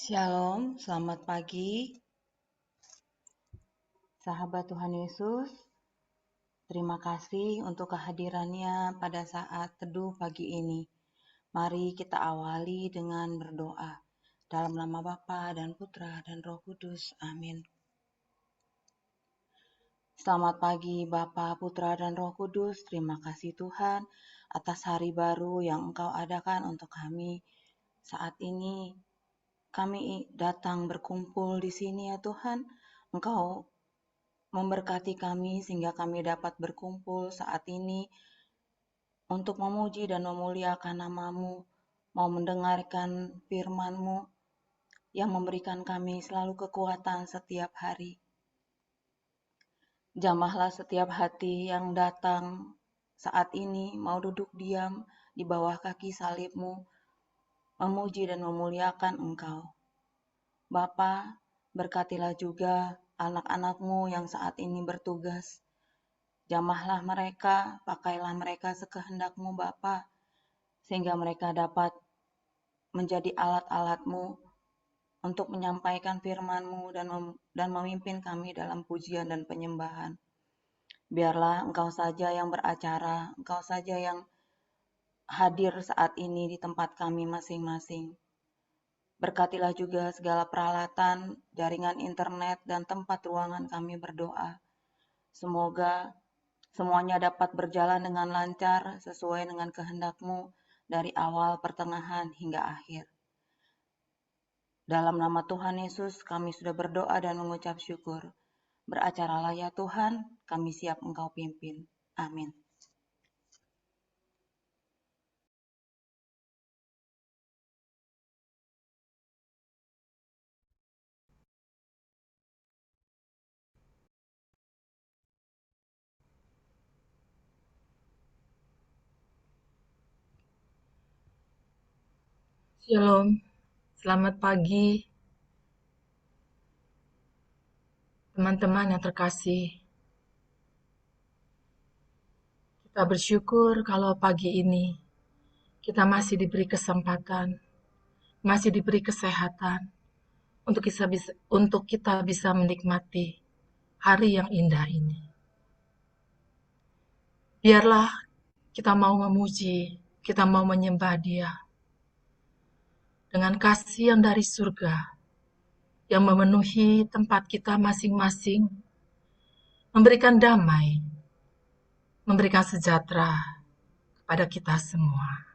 Shalom, selamat pagi, sahabat Tuhan Yesus. Terima kasih untuk kehadirannya pada saat teduh pagi ini. Mari kita awali dengan berdoa. Dalam nama Bapa dan Putra dan Roh Kudus. Amin. Selamat pagi Bapa, Putra dan Roh Kudus. Terima kasih Tuhan atas hari baru yang Engkau adakan untuk kami. Saat ini kami datang berkumpul di sini ya Tuhan. Engkau memberkati kami sehingga kami dapat berkumpul saat ini untuk memuji dan memuliakan nama-Mu, mau mendengarkan firman-Mu yang memberikan kami selalu kekuatan setiap hari. Jamahlah setiap hati yang datang saat ini mau duduk diam di bawah kaki salib-Mu, memuji dan memuliakan Engkau. Bapa, berkatilah juga anak-anak-Mu yang saat ini bertugas. Jamahlah mereka, pakailah mereka sekehendak-Mu Bapa, sehingga mereka dapat menjadi alat-alat-Mu untuk menyampaikan firman-Mu dan memimpin kami dalam pujian dan penyembahan. Biarlah Engkau saja yang beracara, Engkau saja yang hadir saat ini di tempat kami masing-masing. Berkatilah juga segala peralatan, jaringan internet, dan tempat ruangan kami berdoa. Semoga semuanya dapat berjalan dengan lancar sesuai dengan kehendak-Mu dari awal, pertengahan, hingga akhir. Dalam nama Tuhan Yesus kami sudah berdoa dan mengucap syukur. Beracaralah ya Tuhan, kami siap Engkau pimpin. Amin. Shalom, selamat pagi teman-teman yang terkasih. Kita bersyukur kalau pagi ini kita masih diberi kesempatan, masih diberi kesehatan untuk kita bisa menikmati hari yang indah ini. Biarlah kita mau memuji, kita mau menyembah Dia dengan kasih yang dari surga yang memenuhi tempat kita masing-masing, memberikan damai, memberikan sejahtera kepada kita semua.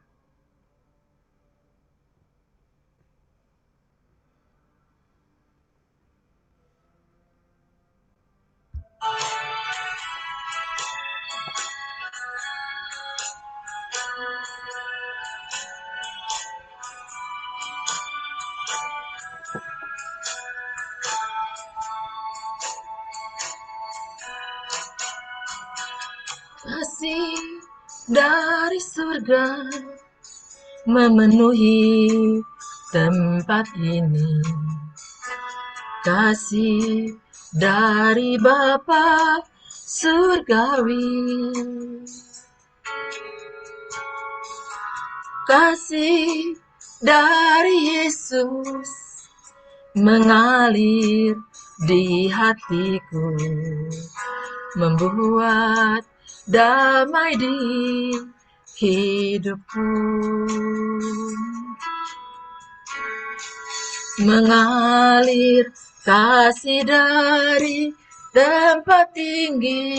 Kasih dari surga memenuhi tempat ini. Kasih dari Bapa surgawi. Kasih dari Yesus mengalir di hatiku, membuat damai di hidupku. Mengalir kasih dari tempat tinggi.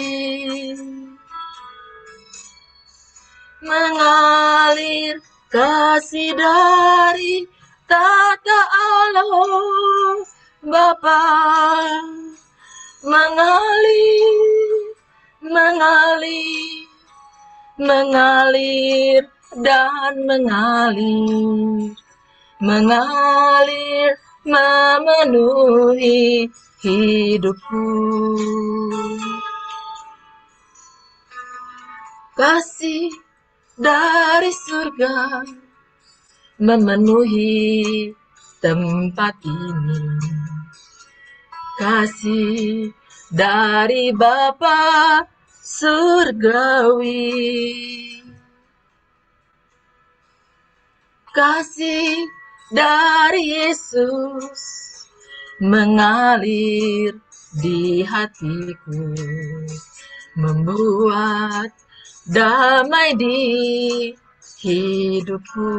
Mengalir kasih dari tata Allah Bapa. Mengalir dan mengalir memenuhi hidupku. Kasih dari surga memenuhi tempat ini. Kasih dari Bapa surgawi. Kasih dari Yesus mengalir di hatiku, membuat damai di hidupku.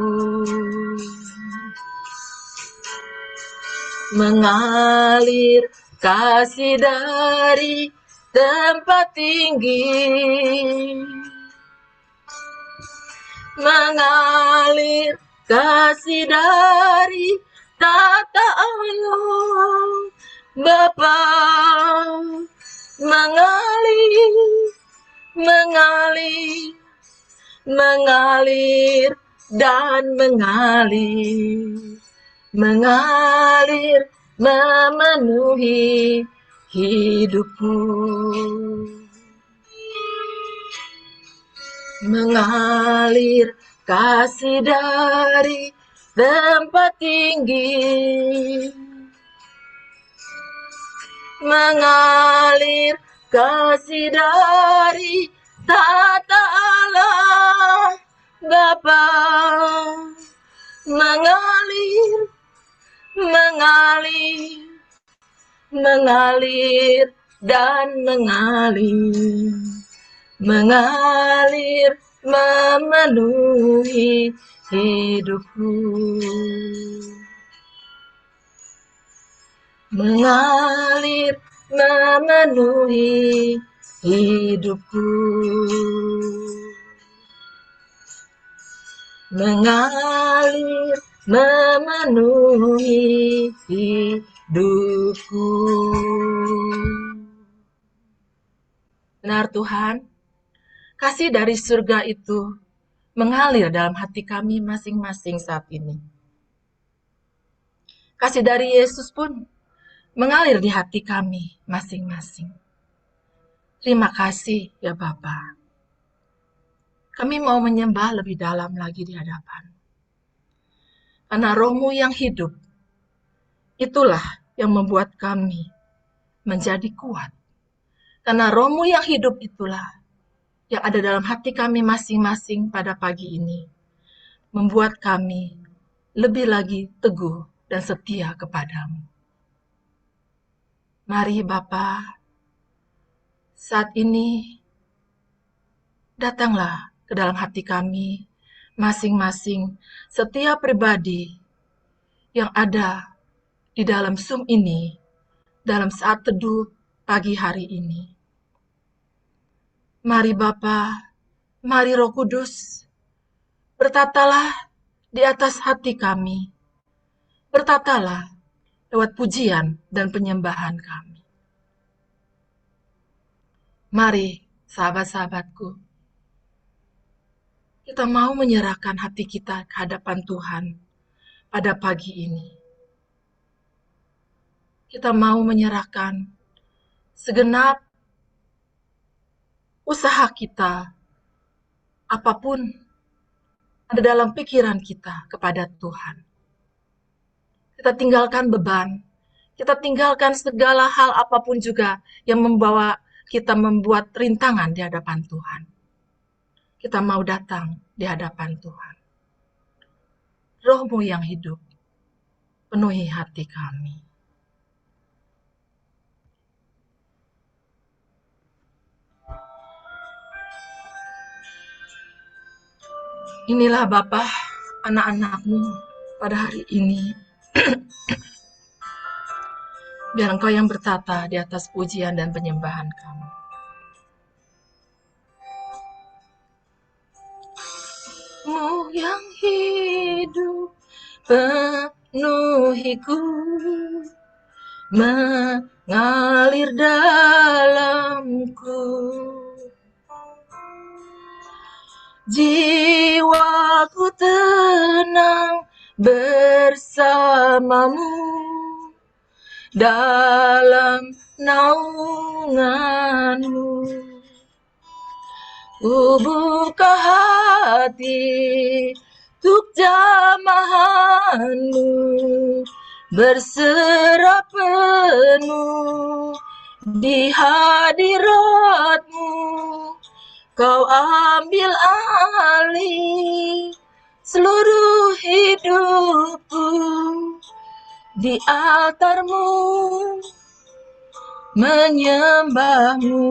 Mengalir kasih dari tempat tinggi, mengalir kasih dari tata Allah Bapa, mengalir, mengalir, mengalir dan mengalir, mengalir memenuhi hidupku. Mengalir kasih dari tempat tinggi, mengalir kasih dari tata Allah Bapa, mengalir, mengalir, mengalir dan mengalir, mengalir memenuhi hidupku. Mengalir memenuhi hidupku. Mengalir memenuhi hidupku. Benar Tuhan, kasih dari surga itu mengalir dalam hati kami masing-masing saat ini. Kasih dari Yesus pun mengalir di hati kami masing-masing. Terima kasih ya Bapa. Kami mau menyembah lebih dalam lagi di hadapan. Karena Roh-Mu yang hidup, itulah yang membuat kami menjadi kuat. Karena Roh-Mu yang hidup itulah yang ada dalam hati kami masing-masing pada pagi ini, membuat kami lebih lagi teguh dan setia kepadamu. Mari Bapa, saat ini datanglah ke dalam hati kami masing-masing, setiap pribadi yang ada di dalam Zoom ini, dalam saat teduh pagi hari ini. Mari Bapa, mari Roh Kudus, bertatalah di atas hati kami. Bertatalah lewat pujian dan penyembahan kami. Mari, sahabat-sahabatku, kita mau menyerahkan hati kita ke hadapan Tuhan pada pagi ini. Kita mau menyerahkan segenap usaha kita, apapun ada dalam pikiran kita kepada Tuhan. Kita tinggalkan beban, kita tinggalkan segala hal apapun juga yang membawa kita membuat rintangan di hadapan Tuhan. Kita mau datang di hadapan Tuhan. Roh-Mu yang hidup, penuhi hati kami. Inilah Bapa, anak-anak-Mu pada hari ini. Biar Engkau yang bertata di atas pujian dan penyembahan kami. Mu yang hidup penuhiku, mengalir dalamku. Jiwaku tenang bersamamu dalam naunganmu. Ku buka hati untuk jamahanmu, berserah penuh di hadiratmu. Kau ambil alih seluruh hidupku, di altarmu menyembahmu.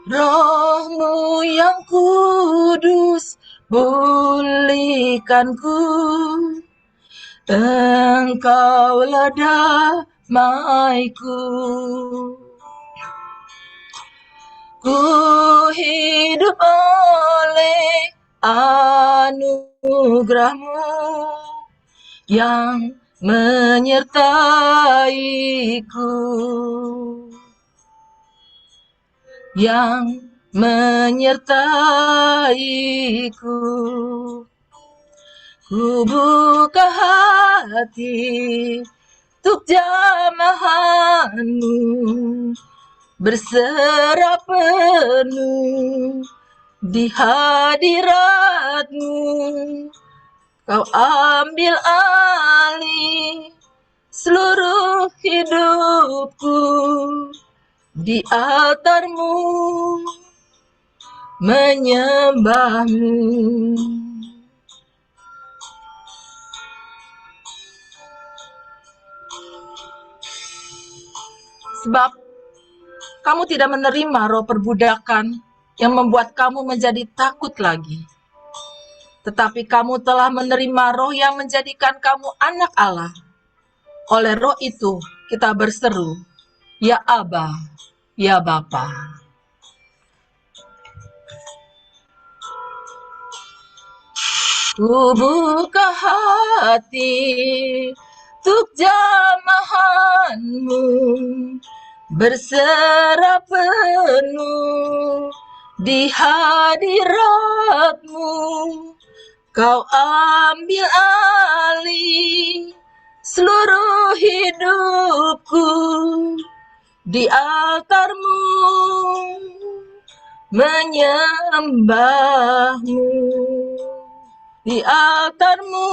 Rohmu yang kudus pulihkanku, Engkaulah damaiku. Ku hidup oleh anugerah-Mu yang menyertaiku, yang menyertaiku. Ku buka hati untuk jamahan-Mu, berserah penuh di hadirat-Mu. Kau ambil alih seluruh hidupku, di altar-Mu menyembah-Mu. Sebab kamu tidak menerima roh perbudakan yang membuat kamu menjadi takut lagi. Tetapi kamu telah menerima roh yang menjadikan kamu anak Allah. Oleh roh itu kita berseru, Ya Aba, Ya Bapa. Ku buka hati untuk jamahan-Mu, berserah penuh di hadirat-Mu. Kau ambil alih seluruh hidupku, di altar-Mu menyembah-Mu, di altar-Mu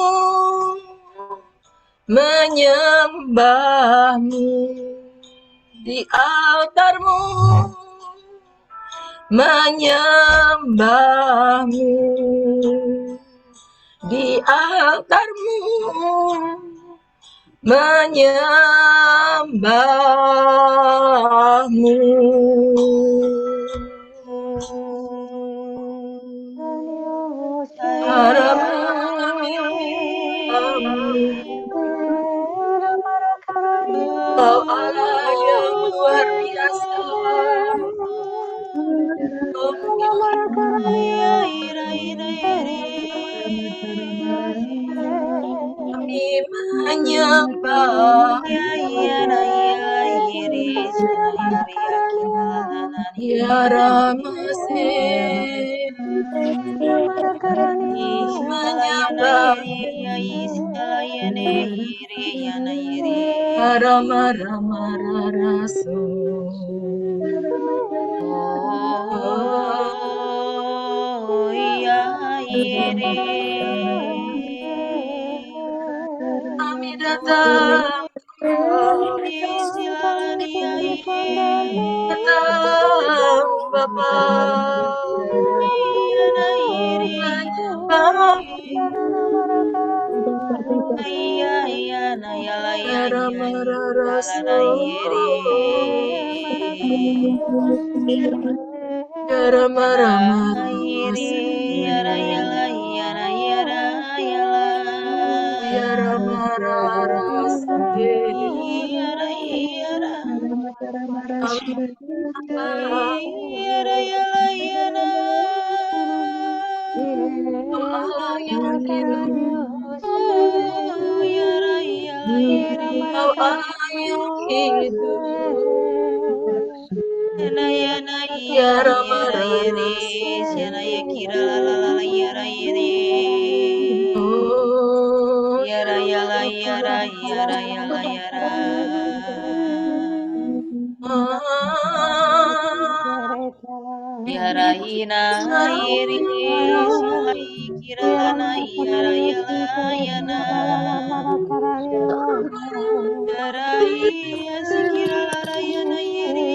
menyembah-Mu, di altar-Mu menyembah-Mu, di altar-Mu menyembah-Mu. Kau Allah yang luar biasa. Kami menyembah Ya Ramasih, menyembah Rama-Rama-Rasu. Oh ya ire, Kami datang datang Bapa, menyembah Rama-Rasu. Rama-Rama-Rasu. Kau Allah yang hidup, Ya Oh, Yara yala yara yara yala yara. Yara hina iri sulai kiralana yara yala yana. Yara iya sikirala yana iri.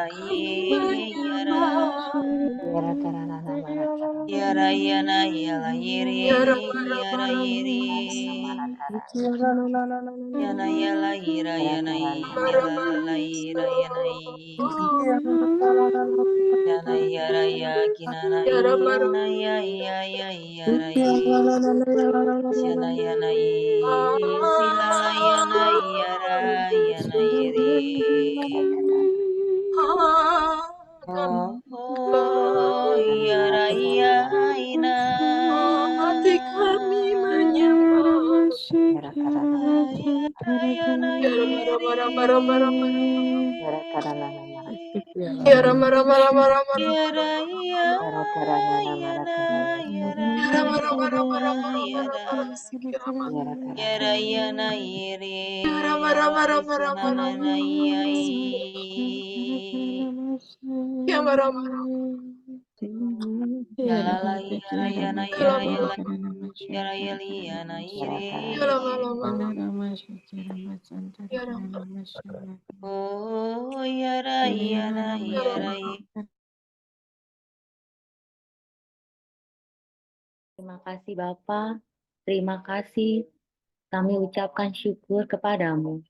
yara ye yara Yara taranana maratara. yara yana yala yere yara yere yana yala yira yana yala la yira yana yana yara ya kinana yana ya ya ya yara yana yana silala yana yara yana yere oh oh yara ya ina Hati kami menyembah. Yara taranana. yana Yara mara yere mara mara mara mara. Yara taranana marat. Yara mara mara mara mara mara yara ya mara. Yara taranana yana maratarana. yara Yara mara mara mara mara mara yara mara. Kira mara. Yara taranana. yara yana yere Yara mara yara mara mara mara isanana mara. yai Kira mara mara. yalala yara yana Yara yara mara. yala yara yali yana Yara yere Yara taranana. mara mara. Yara mara. oh yara yana Yara yara mara. Terima kasih Bapa, terima kasih kami ucapkan syukur kepadamu.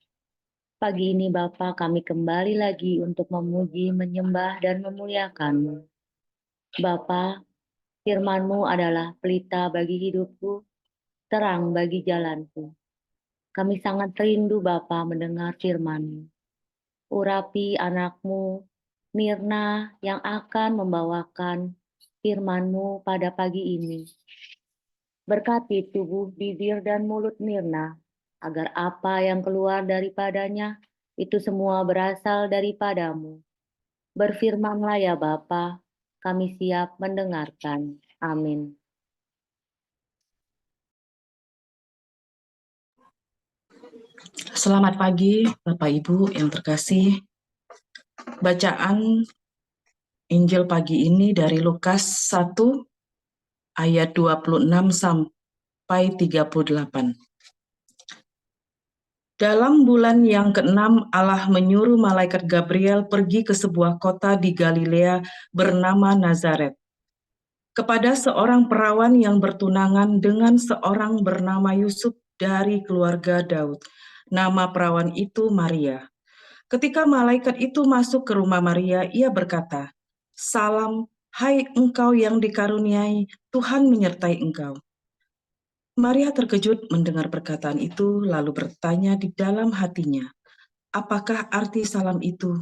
Pagi ini Bapa kami kembali lagi untuk memuji, menyembah, dan memuliakan-Mu. Bapa, firman-Mu adalah pelita bagi hidupku, terang bagi jalanku. Kami sangat rindu Bapa mendengar firman-Mu. Urapi anak-Mu, Mirna, yang akan membawakan firman-Mu pada pagi ini. Berkati tubuh, bibir, dan mulut Mirna, agar apa yang keluar daripadanya, itu semua berasal daripadamu. Berfirmanlah ya Bapa, kami siap mendengarkan. Amin. Selamat pagi Bapak Ibu yang terkasih. Bacaan Injil pagi ini dari Lukas 1 ayat 26 sampai 38. Dalam bulan yang ke-6 Allah menyuruh malaikat Gabriel pergi ke sebuah kota di Galilea bernama Nazaret, kepada seorang perawan yang bertunangan dengan seorang bernama Yusuf dari keluarga Daud. Nama perawan itu Maria. Ketika malaikat itu masuk ke rumah Maria, ia berkata, "Salam, hai engkau yang dikaruniai, Tuhan menyertai engkau." Maria terkejut mendengar perkataan itu, lalu bertanya di dalam hatinya, "Apakah arti salam itu?"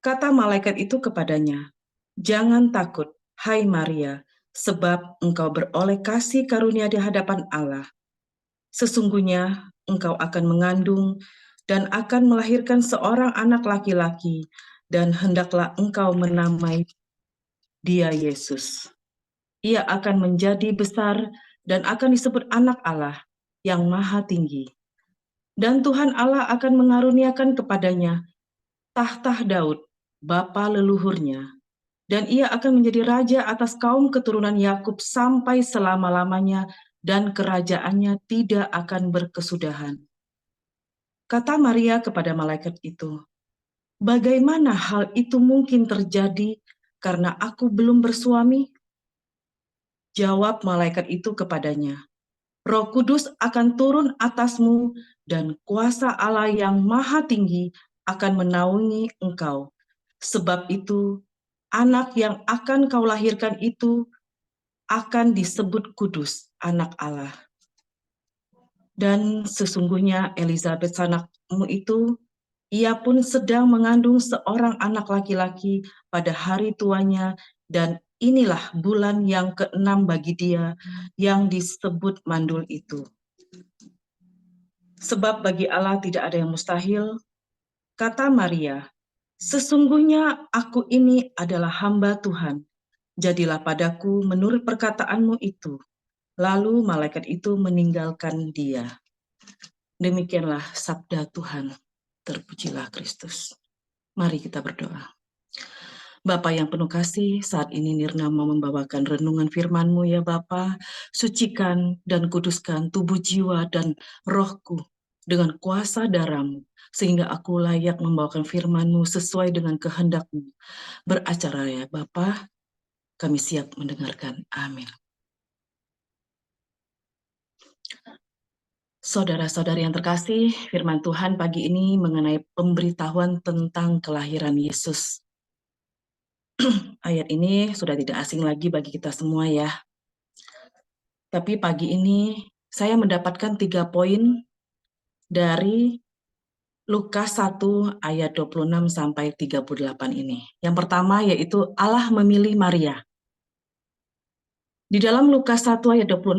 Kata malaikat itu kepadanya, "Jangan takut, hai Maria, sebab engkau beroleh kasih karunia di hadapan Allah. Sesungguhnya engkau akan mengandung dan akan melahirkan seorang anak laki-laki, dan hendaklah engkau menamai dia Yesus. Ia akan menjadi besar dan akan disebut Anak Allah yang Maha Tinggi. Dan Tuhan Allah akan mengaruniakan kepadanya tahta Daud, bapa leluhurnya, dan ia akan menjadi raja atas kaum keturunan Yakub sampai selama-lamanya, dan kerajaannya tidak akan berkesudahan." Kata Maria kepada malaikat itu, "Bagaimana hal itu mungkin terjadi karena aku belum bersuami?" Jawab malaikat itu kepadanya, "Roh Kudus akan turun atasmu dan kuasa Allah yang Maha Tinggi akan menaungi engkau. Sebab itu, anak yang akan kau lahirkan itu akan disebut kudus, Anak Allah. Dan sesungguhnya Elizabeth sanakmu itu, ia pun sedang mengandung seorang anak laki-laki pada hari tuanya, dan inilah bulan yang ke-6 bagi dia yang disebut mandul itu. Sebab bagi Allah tidak ada yang mustahil." Kata Maria, "Sesungguhnya aku ini adalah hamba Tuhan. Jadilah padaku menurut perkataanmu itu." Lalu malaikat itu meninggalkan dia. Demikianlah sabda Tuhan. Terpujilah Kristus. Mari kita berdoa. Bapa yang penuh kasih, saat ini Nirna mau membawakan renungan firman-Mu ya Bapa. Sucikan dan kuduskan tubuh, jiwa, dan rohku. dengan kuasa darah-Mu, sehingga aku layak membawakan firman-Mu sesuai dengan kehendak-Mu. Beracara ya Bapa, kami siap mendengarkan. Amin. Saudara-saudari yang terkasih, firman Tuhan pagi ini mengenai pemberitahuan tentang kelahiran Yesus. Ayat ini sudah tidak asing lagi bagi kita semua ya. Tapi pagi ini saya mendapatkan 3 poin dari Lukas 1 ayat 26 sampai 38 ini. Yang pertama yaitu Allah memilih Maria. Di dalam Lukas 1 ayat 26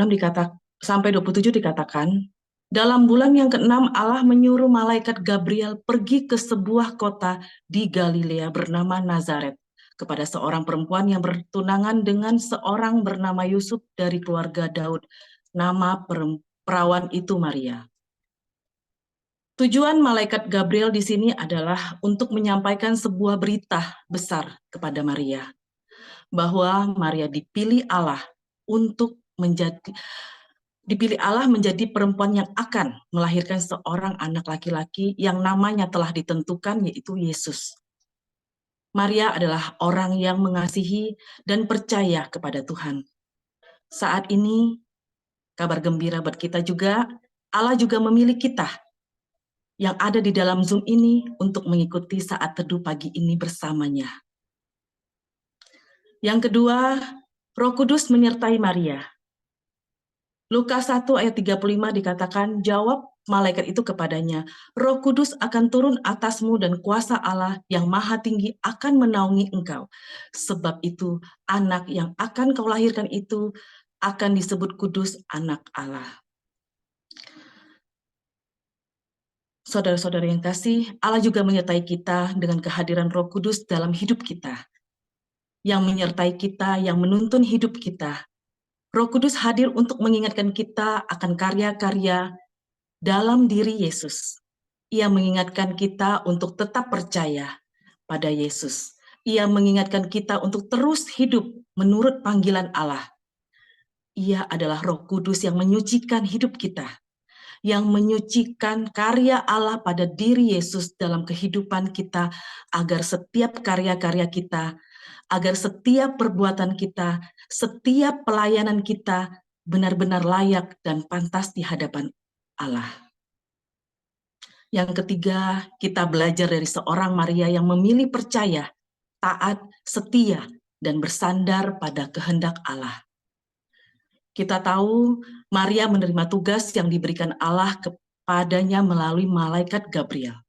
sampai 27 dikatakan, dalam bulan yang ke-6 Allah menyuruh malaikat Gabriel pergi ke sebuah kota di Galilea bernama Nazaret kepada seorang perempuan yang bertunangan dengan seorang bernama Yusuf dari keluarga Daud. Nama perawan itu Maria. Tujuan malaikat Gabriel di sini adalah untuk menyampaikan sebuah berita besar kepada Maria, bahwa Maria dipilih Allah menjadi perempuan yang akan melahirkan seorang anak laki-laki yang namanya telah ditentukan, yaitu Yesus. Maria adalah orang yang mengasihi dan percaya kepada Tuhan. Saat ini, kabar gembira buat kita juga, Allah juga memilih kita yang ada di dalam Zoom ini untuk mengikuti saat teduh pagi ini bersamanya. Yang kedua, Roh Kudus menyertai Maria. Lukas 1 ayat 35 dikatakan, jawab malaikat itu kepadanya, Roh Kudus akan turun atasmu dan kuasa Allah yang maha tinggi akan menaungi engkau. Sebab itu anak yang akan kau lahirkan itu akan disebut kudus, anak Allah. Saudara-saudara yang kasih, Allah juga menyertai kita dengan kehadiran Roh Kudus dalam hidup kita. Yang menyertai kita, yang menuntun hidup kita. Roh Kudus hadir untuk mengingatkan kita akan karya-karya dalam diri Yesus. Ia mengingatkan kita untuk tetap percaya pada Yesus. Ia mengingatkan kita untuk terus hidup menurut panggilan Allah. Ia adalah Roh Kudus yang menyucikan hidup kita, yang menyucikan karya Allah pada diri Yesus dalam kehidupan kita, agar setiap karya-karya kita, agar setiap perbuatan kita, setiap pelayanan kita benar-benar layak dan pantas di hadapan Allah. Yang ketiga, kita belajar dari seorang Maria yang memilih percaya, taat, setia, dan bersandar pada kehendak Allah. Kita tahu Maria menerima tugas yang diberikan Allah kepadanya melalui malaikat Gabriel.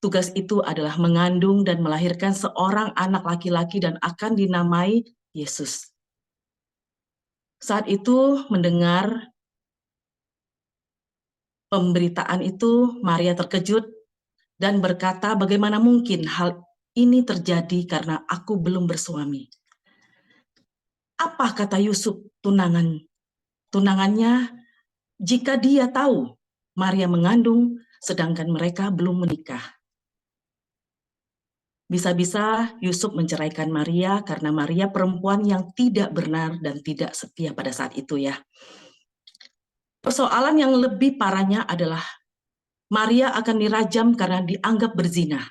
Tugas itu adalah mengandung dan melahirkan seorang anak laki-laki dan akan dinamai Yesus. Saat itu mendengar pemberitaan itu, Maria terkejut dan berkata, bagaimana mungkin hal ini terjadi karena aku belum bersuami. Apa kata Yusuf tunangannya jika dia tahu Maria mengandung sedangkan mereka belum menikah? Bisa-bisa Yusuf menceraikan Maria karena Maria perempuan yang tidak benar dan tidak setia pada saat itu ya. Persoalan yang lebih parahnya adalah Maria akan dirajam karena dianggap berzina.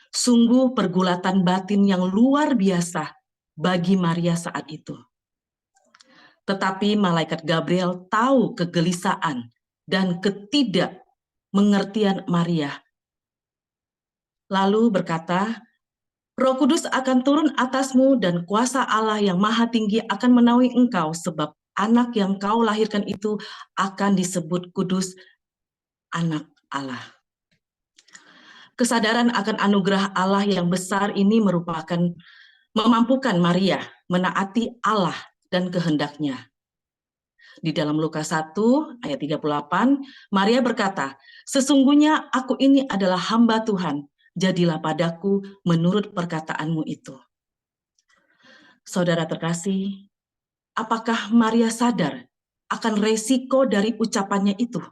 Sungguh pergulatan batin yang luar biasa bagi Maria saat itu. Tetapi malaikat Gabriel tahu kegelisahan dan ketidakmengertian Maria. Lalu berkata, Roh Kudus akan turun atasmu dan kuasa Allah yang maha tinggi akan menaungi engkau, sebab anak yang kau lahirkan itu akan disebut kudus, anak Allah. Kesadaran akan anugerah Allah yang besar ini memampukan Maria menaati Allah dan kehendaknya. Di dalam Lukas 1 ayat 38, Maria berkata, sesungguhnya aku ini adalah hamba Tuhan, jadilah padaku menurut perkataanmu itu. Saudara terkasih, apakah Maria sadar akan resiko dari ucapannya itu?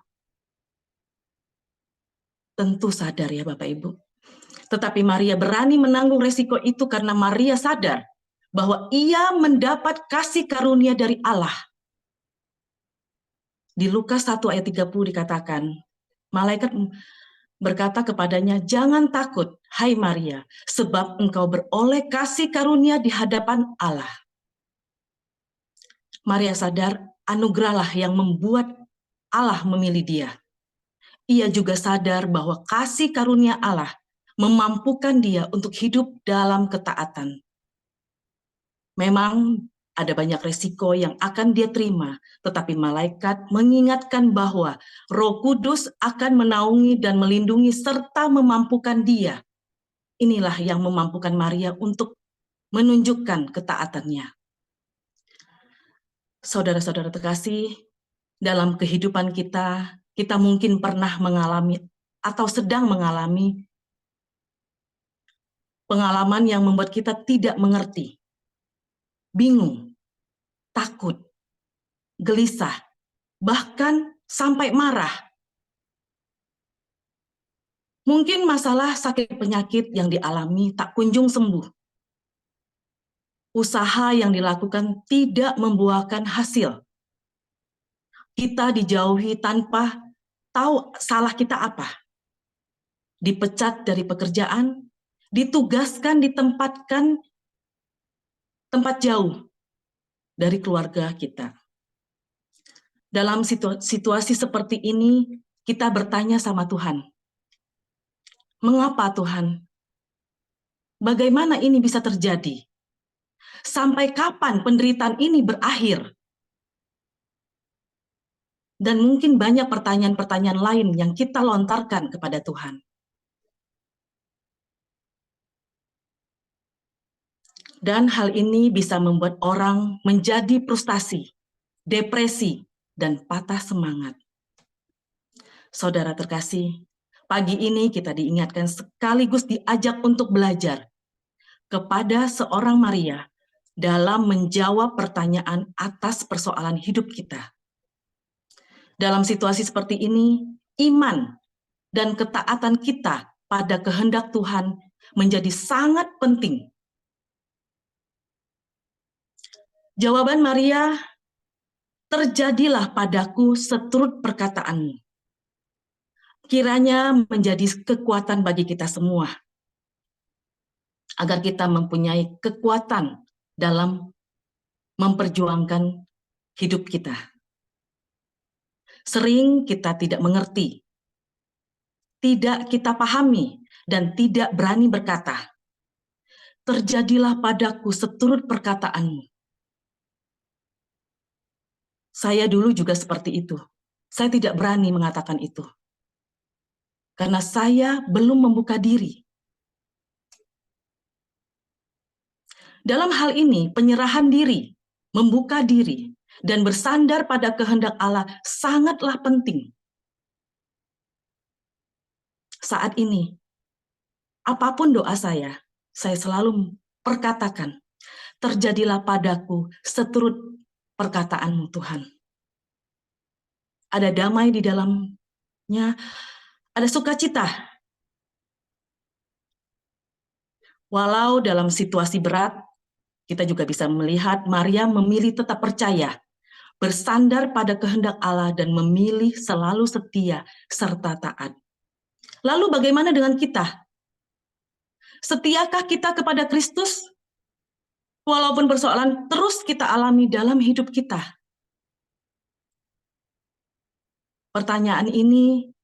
Tentu sadar ya Bapak Ibu. Tetapi Maria berani menanggung resiko itu karena Maria sadar bahwa ia mendapat kasih karunia dari Allah. Di Lukas 1 ayat 30 dikatakan, malaikat berkata kepadanya, "Jangan takut, hai Maria, sebab engkau beroleh kasih karunia di hadapan Allah." Maria sadar anugerahlah yang membuat Allah memilih dia. Ia juga sadar bahwa kasih karunia Allah memampukan dia untuk hidup dalam ketaatan. Memang ada banyak resiko yang akan dia terima, tetapi malaikat mengingatkan bahwa Roh Kudus akan menaungi dan melindungi serta memampukan dia. Inilah yang memampukan Maria untuk menunjukkan ketaatannya. Saudara-saudara terkasih, dalam kehidupan kita, kita mungkin pernah mengalami atau sedang mengalami pengalaman yang membuat kita tidak mengerti, bingung, takut, gelisah, bahkan sampai marah. Mungkin masalah sakit penyakit yang dialami tak kunjung sembuh. Usaha yang dilakukan tidak membuahkan hasil. Kita dijauhi tanpa tahu salah kita apa. Dipecat dari pekerjaan, ditugaskan, ditempatkan tempat jauh dari keluarga kita. Dalam situasi seperti ini, kita bertanya sama Tuhan, mengapa Tuhan? Bagaimana ini bisa terjadi? Sampai kapan penderitaan ini berakhir? Dan mungkin banyak pertanyaan-pertanyaan lain yang kita lontarkan kepada Tuhan. Dan hal ini bisa membuat orang menjadi frustasi, depresi, dan patah semangat. Saudara terkasih, pagi ini kita diingatkan sekaligus diajak untuk belajar kepada seorang Maria dalam menjawab pertanyaan atas persoalan hidup kita. Dalam situasi seperti ini, iman dan ketaatan kita pada kehendak Tuhan menjadi sangat penting. Jawaban Maria, terjadilah padaku seturut perkataanmu. Kiranya menjadi kekuatan bagi kita semua, agar kita mempunyai kekuatan dalam memperjuangkan hidup kita. Sering kita tidak mengerti, tidak kita pahami, dan tidak berani berkata, terjadilah padaku seturut perkataanmu. Saya dulu juga seperti itu. Saya tidak berani mengatakan itu. Karena saya belum membuka diri. Dalam hal ini, penyerahan diri, membuka diri, dan bersandar pada kehendak Allah sangatlah penting. Saat ini, apapun doa saya selalu perkatakan, terjadilah padaku seturut perkataanmu Tuhan. Ada damai di dalamnya, ada sukacita. Walau dalam situasi berat, kita juga bisa melihat Maria memilih tetap percaya, bersandar pada kehendak Allah dan memilih selalu setia serta taat. Lalu bagaimana dengan kita? Setiakah kita kepada Kristus? Walaupun persoalan terus kita alami dalam hidup kita. Pertanyaan ini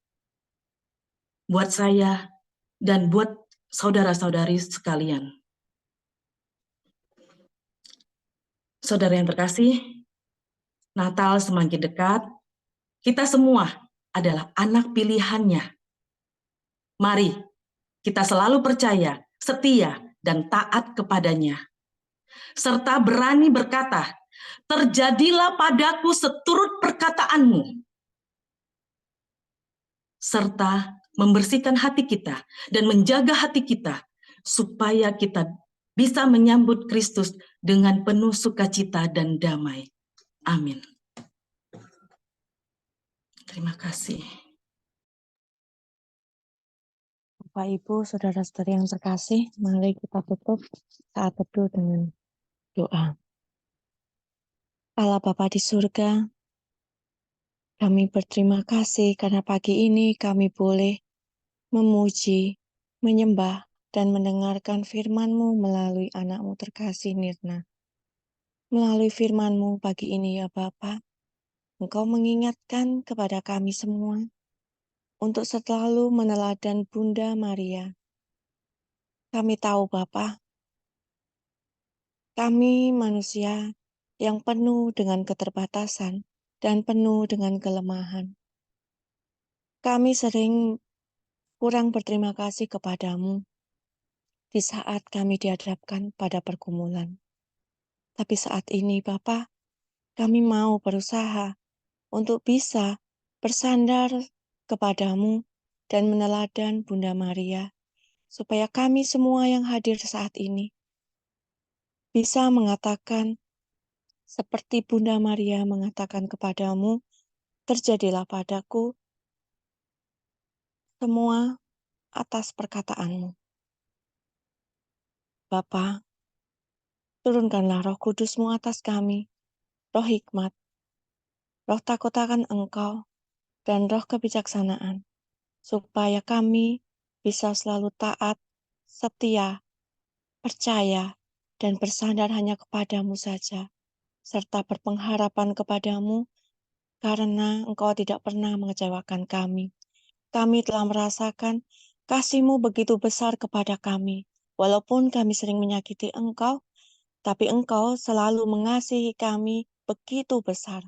buat saya dan buat saudara-saudari sekalian. Saudara yang terkasih, Natal semakin dekat, kita semua adalah anak pilihannya. Mari kita selalu percaya, setia, dan taat kepadanya. Serta berani berkata, terjadilah padaku seturut perkataanmu. Serta membersihkan hati kita dan menjaga hati kita supaya kita bisa menyambut Kristus dengan penuh sukacita dan damai. Amin. Terima kasih. Bapak, Ibu, saudara-saudari yang terkasih, mari kita tutup saat teduh dengan doa. Allah Bapa di surga, Kami berterima kasih karena pagi ini kami boleh memuji, menyembah, dan mendengarkan firman-Mu melalui anak-Mu terkasih Nirna. Melalui firman-Mu pagi ini ya Bapa, Engkau mengingatkan kepada kami semua untuk selalu meneladan Bunda Maria. Kami tahu Bapa, kami manusia yang penuh dengan keterbatasan dan penuh dengan kelemahan. Kami sering kurang berterima kasih kepadamu di saat kami dihadapkan pada pergumulan. Tapi saat ini Bapa, kami mau berusaha untuk bisa bersandar kepadamu dan meneladan Bunda Maria, supaya kami semua yang hadir saat ini bisa mengatakan seperti Bunda Maria mengatakan kepadamu, terjadilah padaku semua atas perkataanmu. Bapa, turunkanlah roh kudusmu atas kami, roh hikmat, roh takut akan Engkau, dan roh kebijaksanaan, supaya kami bisa selalu taat, setia, percaya, dan bersandar hanya kepadamu saja, serta berpengharapan kepadamu, karena Engkau tidak pernah mengecewakan kami. Kami telah merasakan kasih-Mu begitu besar kepada kami. Walaupun kami sering menyakiti Engkau, tapi Engkau selalu mengasihi kami begitu besar.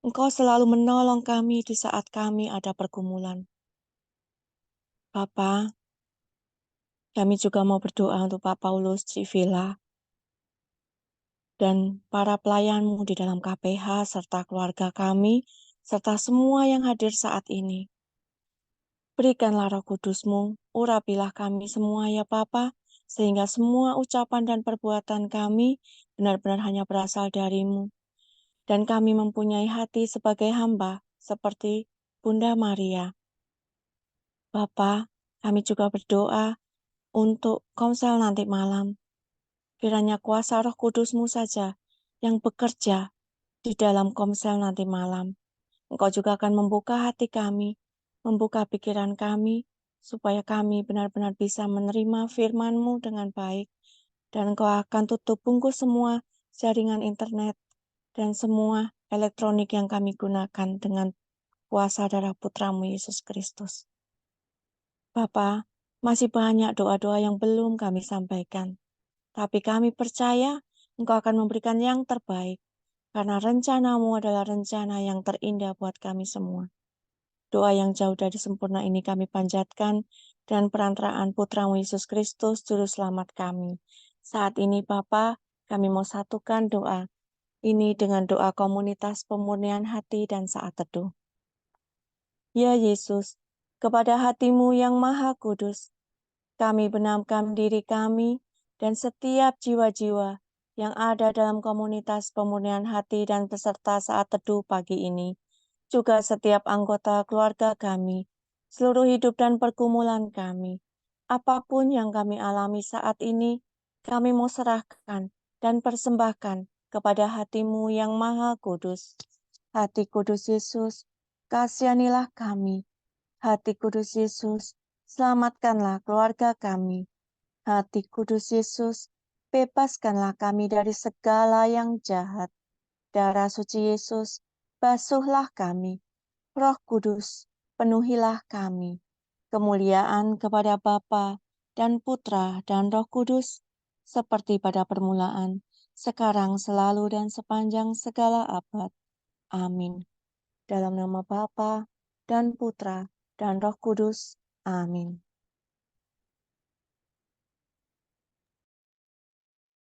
Engkau selalu menolong kami di saat kami ada pergumulan. Bapa, kami juga mau berdoa untuk Pak Paulus Civila dan para pelayan-Mu di dalam KPH serta keluarga kami, serta semua yang hadir saat ini. Berikanlah roh kudus-Mu, urapilah kami semua ya Bapa, sehingga semua ucapan dan perbuatan kami benar-benar hanya berasal dari-Mu. Dan kami mempunyai hati sebagai hamba, seperti Bunda Maria. Bapa, kami juga berdoa untuk komsel nanti malam. Kiranya kuasa roh kudus-Mu saja yang bekerja di dalam komsel nanti malam. Engkau juga akan membuka hati kami, membuka pikiran kami, supaya kami benar-benar bisa menerima firman-Mu dengan baik. Dan Engkau akan tutup bungkus semua jaringan internet dan semua elektronik yang kami gunakan dengan kuasa darah Putra-Mu Yesus Kristus. Bapa, masih banyak doa-doa yang belum kami sampaikan. Tapi kami percaya Engkau akan memberikan yang terbaik, karena rencana-Mu adalah rencana yang terindah buat kami semua. Doa yang jauh dari sempurna ini kami panjatkan dan perantaraan Putra-Mu Yesus Kristus, Juru Selamat kami. Saat ini Bapa, kami mau satukan doa ini dengan doa komunitas pemurnian hati dan saat teduh. Ya Yesus, kepada hati-Mu yang maha kudus, kami benamkan diri kami dan setiap jiwa-jiwa yang ada dalam komunitas pemurnian hati dan peserta saat teduh pagi ini, juga setiap anggota keluarga kami, seluruh hidup dan pergumulan kami. Apapun yang kami alami saat ini, kami mau serahkan dan persembahkan kepada hati-Mu yang maha kudus. Hati kudus Yesus, kasihanilah kami. Hati kudus Yesus, selamatkanlah keluarga kami. Hati kudus Yesus, bebaskanlah kami dari segala yang jahat. Darah suci Yesus, basuhlah kami. Roh Kudus, penuhilah kami. Kemuliaan kepada Bapa dan Putra dan Roh Kudus, seperti pada permulaan, sekarang, selalu, dan sepanjang segala abad. Amin. Dalam nama Bapa dan Putra dan Roh Kudus. Amin.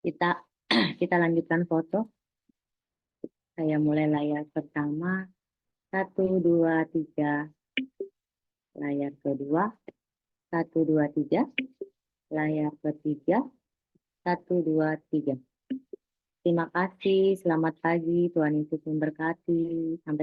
Kita lanjutkan foto. Saya mulai layar pertama. 1, 2, 3. Layar kedua. 1, 2, 3. Layar ketiga. 1, 2, 3. Terima kasih. Selamat pagi. Tuhan Yesus memberkati. Sampai ketemu.